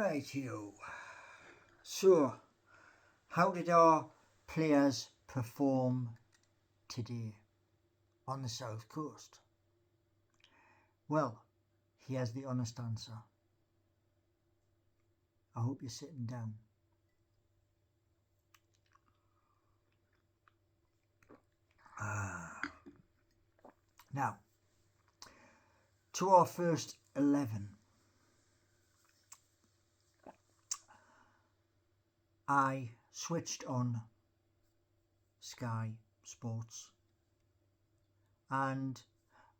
Right, you. So, how did our players perform today on the South Coast? Well, here's the honest answer. I hope you're sitting down. Now, to our first 11. I switched on Sky Sports, and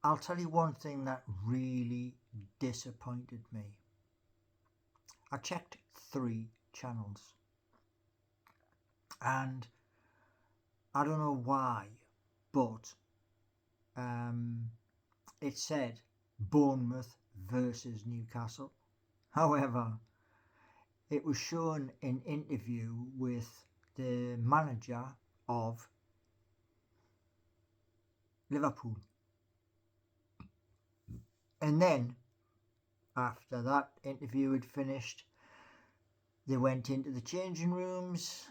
I'll tell you one thing that really disappointed me. I checked 3 channels, and I don't know why, but it said Bournemouth versus Newcastle. However, it was shown an interview with the manager of Liverpool. And then, after that interview had finished, they went into the changing rooms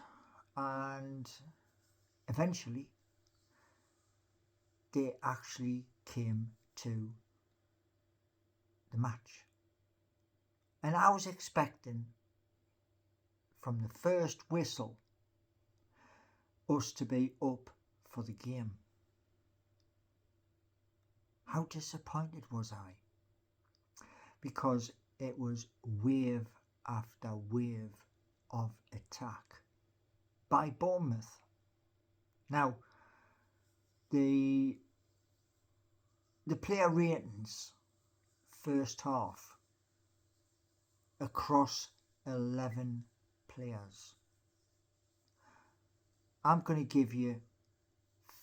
and eventually they actually came to the match. And I was expecting from the first whistle us to be up for the game. How disappointed was I? Because it was wave after wave of attack by Bournemouth. Now, the player ratings first half across 11 players. I'm going to give you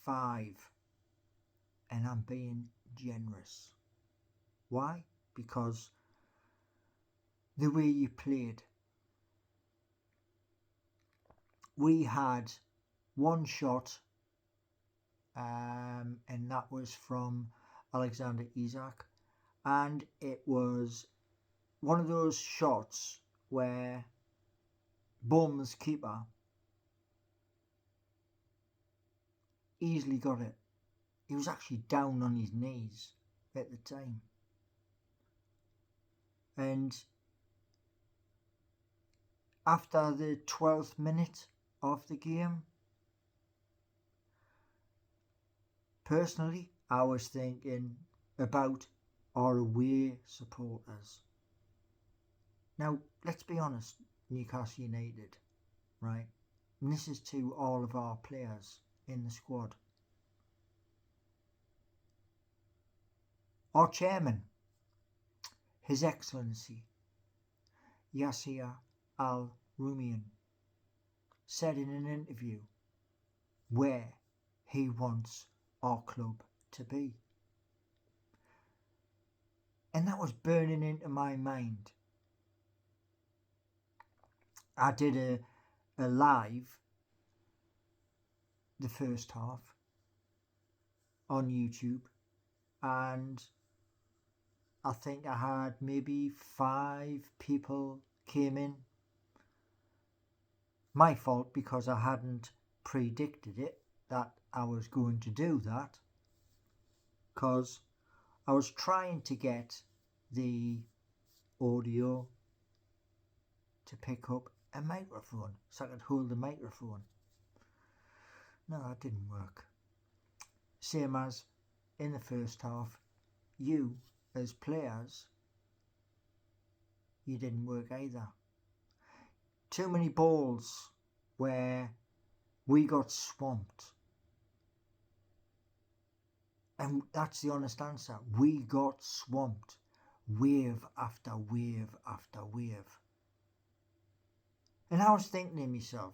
5, and I'm being generous. Why? Because the way you played. We had one shot, and that was from Alexander Isak, and it was one of those shots where Bournemouth's keeper easily got it. He was actually down on his knees at the time. And after the 12th minute of the game, personally, I was thinking about our away supporters. Now, let's be honest, Newcastle United, right? And this is to all of our players in the squad. Our chairman, His Excellency Yasser Al-Rumayyan, said in an interview where he wants our club to be. And that was burning into my mind. I did a live the first half on YouTube, and I think I had maybe 5 people came in. My fault, because I hadn't predicted it that I was going to do that, because I was trying to get the audio to pick up a microphone so I could hold the microphone. No, that didn't work. Same as in the first half, you as players, you didn't work either. Too many balls where we got swamped. And that's the honest answer. We got swamped wave after wave after wave. And I was thinking to myself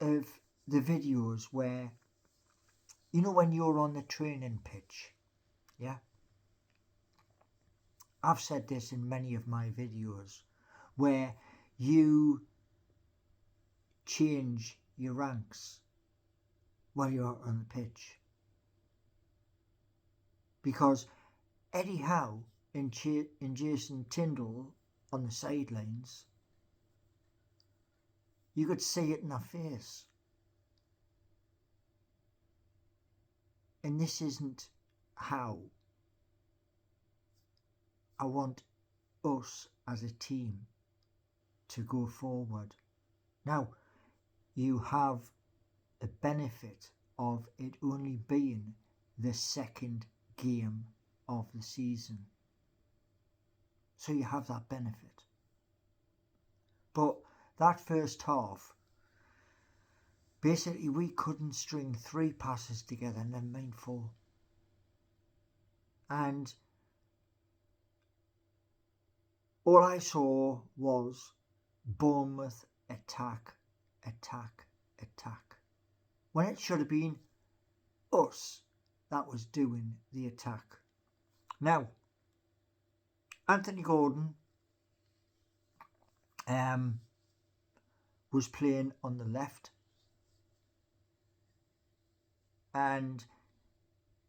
of the videos where, you know, when you're on the training pitch, yeah? I've said this in many of my videos, where you change your ranks while you're on the pitch. Because Eddie Howe and Jason Tyndall on the sidelines, you could see it in their face. And this isn't how I want us as a team to go forward. Now, you have the benefit of it only being the second game of the season. So you have that benefit. But that first half, basically we couldn't string 3 passes together, never mind 4. And all I saw was Bournemouth attack, when it should have been us that was doing the attack. Now, Anthony Gordon was playing on the left, and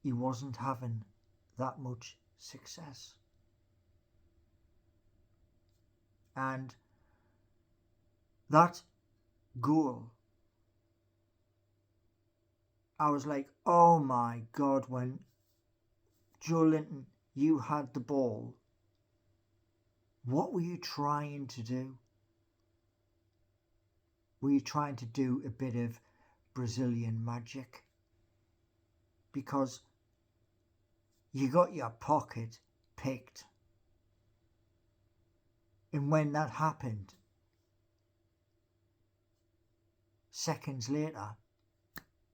he wasn't having that much success. And that goal, I was like, oh my God, when Joe Linton, you had the ball, what were you trying to do? Were you trying to do a bit of Brazilian magic? Because you got your pocket picked. And when that happened, seconds later,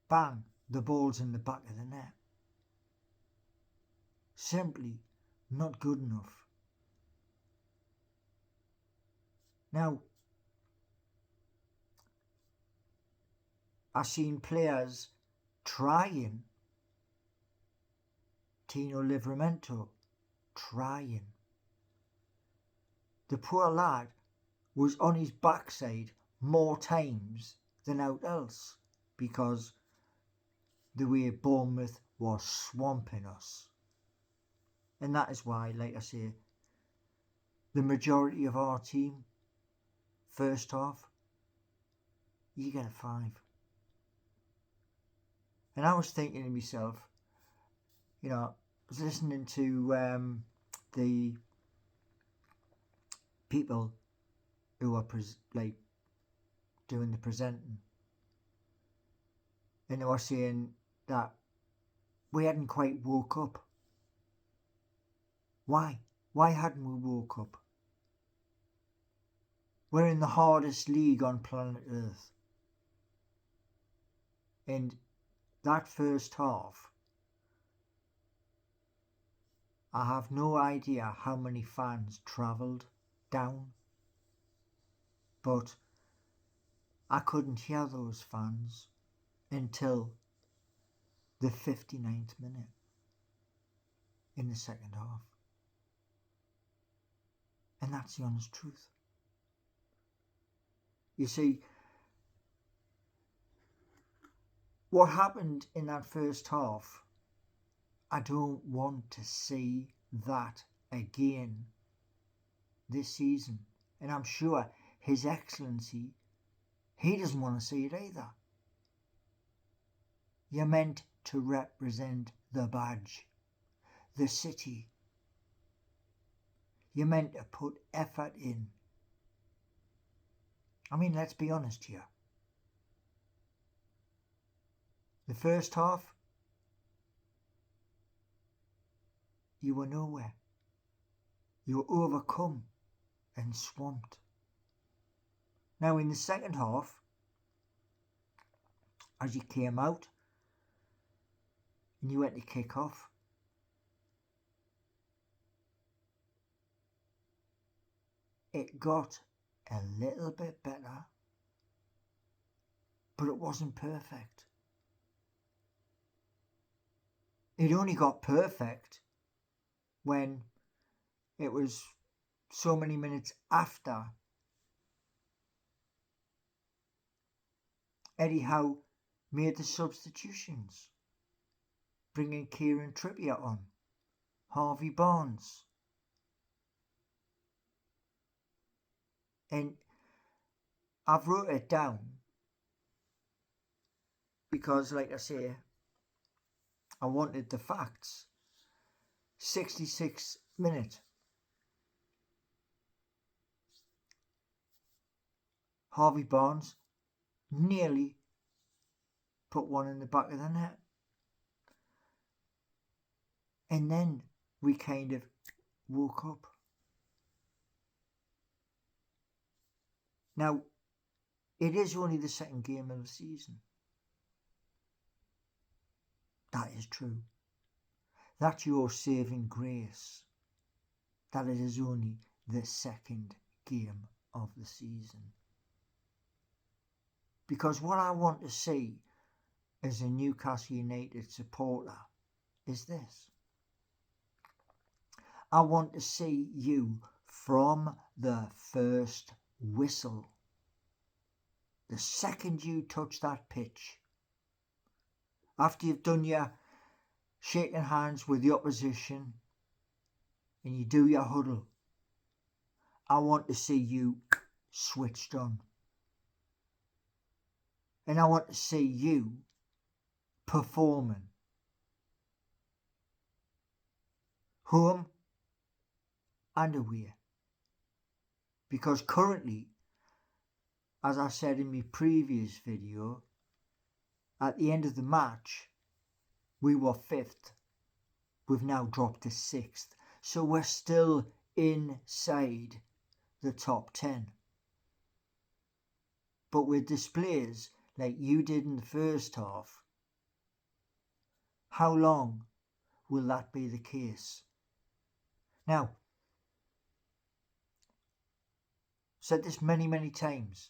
bang, the ball's in the back of the net. Simply not good enough. Now, I've seen players trying. Tino Livramento trying. The poor lad was on his backside more times than out else because the way Bournemouth was swamping us. And that is why, like I say, the majority of our team, first half, you get a 5. And I was thinking to myself, you know, I was listening to the people who are doing the presenting, and they were saying that we hadn't quite woke up. Why? Why hadn't we woke up? We're in the hardest league on planet Earth. And that first half, I have no idea how many fans travelled down, but I couldn't hear those fans until the 59th minute in the second half. And that's the honest truth. You see, what happened in that first half, I don't want to see that again this season. And I'm sure His Excellency, he doesn't want to see it either. You're meant to represent the badge, the city. You're meant to put effort in. I mean, let's be honest here. The first half, you were nowhere. You were overcome and swamped. Now in the second half, as you came out and you went to kick off, it got a little bit better, but it wasn't perfect. It only got perfect when it was so many minutes after Eddie Howe made the substitutions, bringing Kieran Trippier on, Harvey Barnes. And I've wrote it down because, like I say, I wanted the facts. 66 minute. Harvey Barnes nearly put one in the back of the net. And then we kind of woke up. Now, it is only the second game of the season. That is true. That's your saving grace. That it is only the second game of the season. Because what I want to see as a Newcastle United supporter is this. I want to see you from the first whistle. The second you touch that pitch, after you've done your shaking hands with the opposition and you do your huddle, I want to see you switched on. And I want to see you performing. Home and away. Because currently, as I said in my previous video, at the end of the match, we were 5th. We've now dropped to 6th. So we're still inside the top 10. But with displays like you did in the first half, how long will that be the case? Now, said this many times.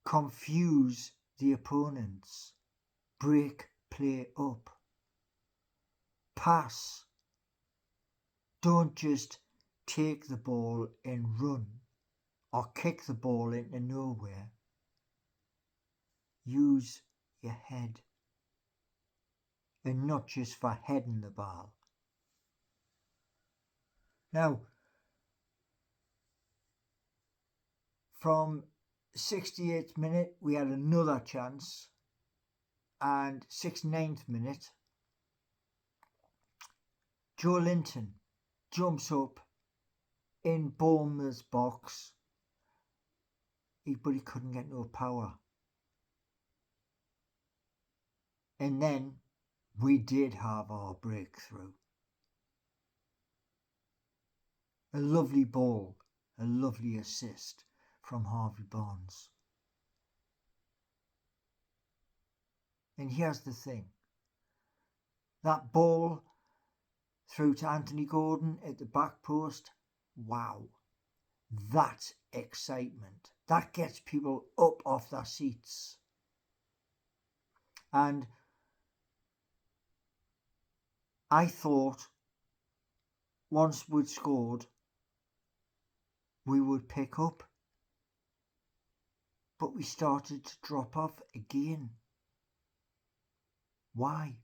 Confuse the opponents. Break play up. Pass. Don't just take the ball and run or kick the ball into nowhere. Use your head. And not just for heading the ball. Now, from 68th minute, we had another chance. And 69th minute, Joe Linton jumps up in Bournemouth's box, but he couldn't get no power. And then we did have our breakthrough. A lovely ball, a lovely assist from Harvey Barnes. And here's the thing. That ball through to Anthony Gordon at the back post, wow. That's excitement. That gets people up off their seats. And I thought once we'd scored, we would pick up. But we started to drop off again. Why?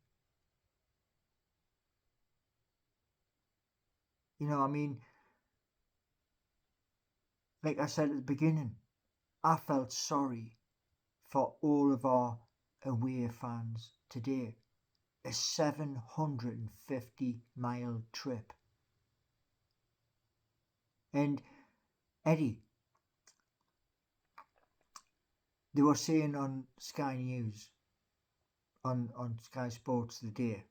You know, I mean, like I said at the beginning, I felt sorry for all of our away fans today. A 750-mile trip. And Eddie, they were saying on Sky News, on Sky Sports the day,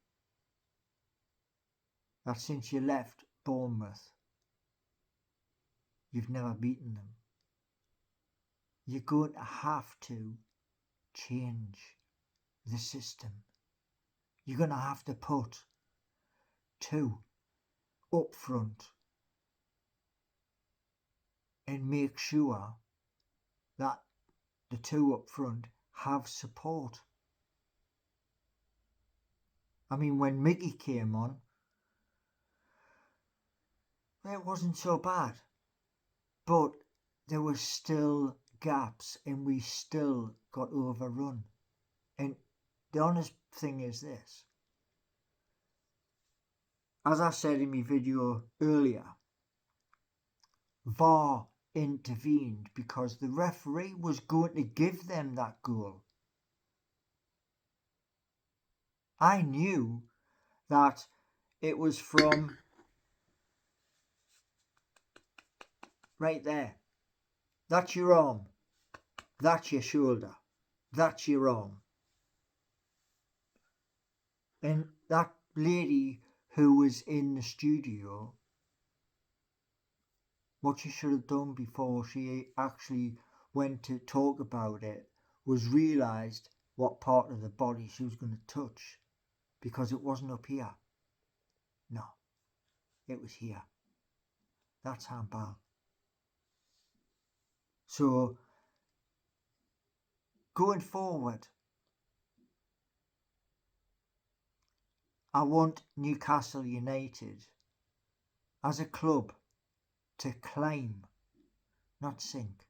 that since you left Bournemouth, you've never beaten them. You're going to have to change the system. You're going to have to put 2 up front and make sure that the 2 up front have support. I mean, when Mickey came on, it wasn't so bad. But there were still gaps and we still got overrun. And the honest thing is this. As I said in my video earlier, VAR intervened because the referee was going to give them that goal. I knew that it was from right there. That's your arm. That's your shoulder. That's your arm. And that lady who was in the studio, what she should have done before she actually went to talk about it was realised what part of the body she was going to touch, because it wasn't up here. No, it was here. That's handball. So, going forward, I want Newcastle United as a club to climb, not sink.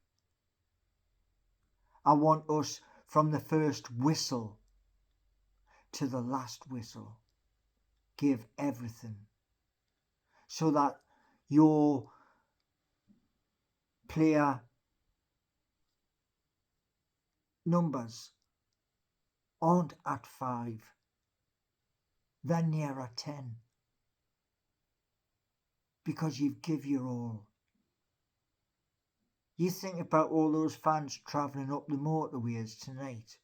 I want us from the first whistle to the last whistle, give everything, so that your player numbers aren't at 5, they're nearer 10, because you've give your all. You think about all those fans travelling up the motorways tonight.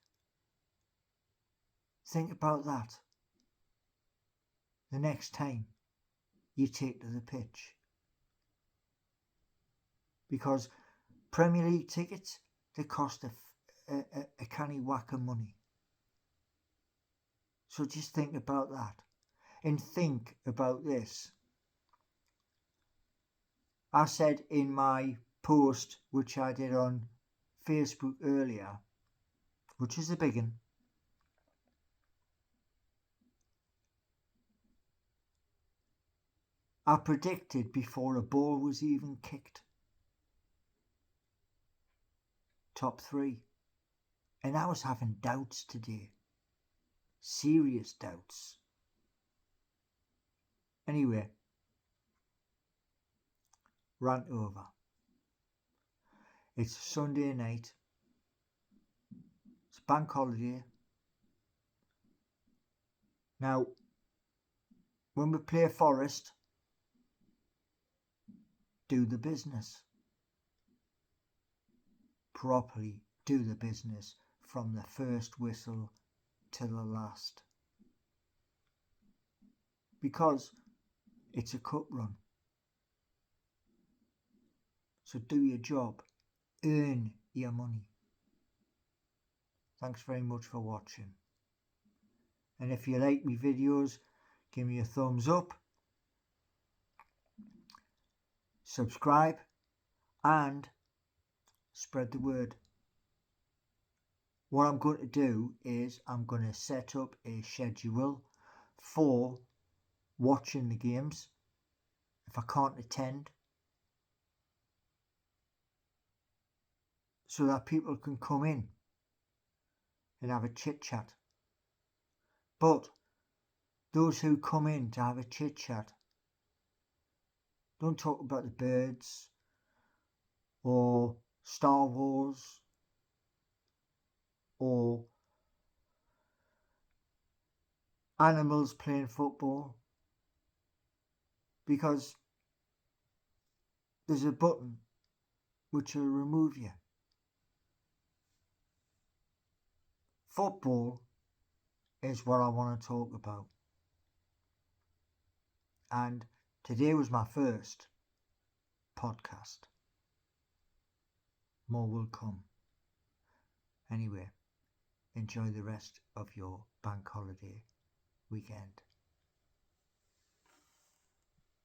Think about that the next time you take to the pitch. Because Premier League tickets, they cost a canny whack of money. So just think about that. And think about this. I said in my post, which I did on Facebook earlier, which is a big one, I predicted before a ball was even kicked, top 3. And I was having doubts today. Serious doubts. Anyway, rant over. It's Sunday night. It's bank holiday. Now, when we play Forest, do the business. Properly do the business from the first whistle to the last. Because it's a cup run. So do your job. Earn your money. Thanks very much for watching. And if you like my videos, give me a thumbs up, subscribe, and spread the word. What I'm going to do is I'm going to set up a schedule for watching the games if I can't attend, so that people can come in and have a chit chat. But those who come in to have a chit chat, don't talk about the birds or Star Wars or animals playing football, because there's a button which will remove you. Football is what I want to talk about. And today was my first podcast. More will come. Anyway, enjoy the rest of your bank holiday weekend.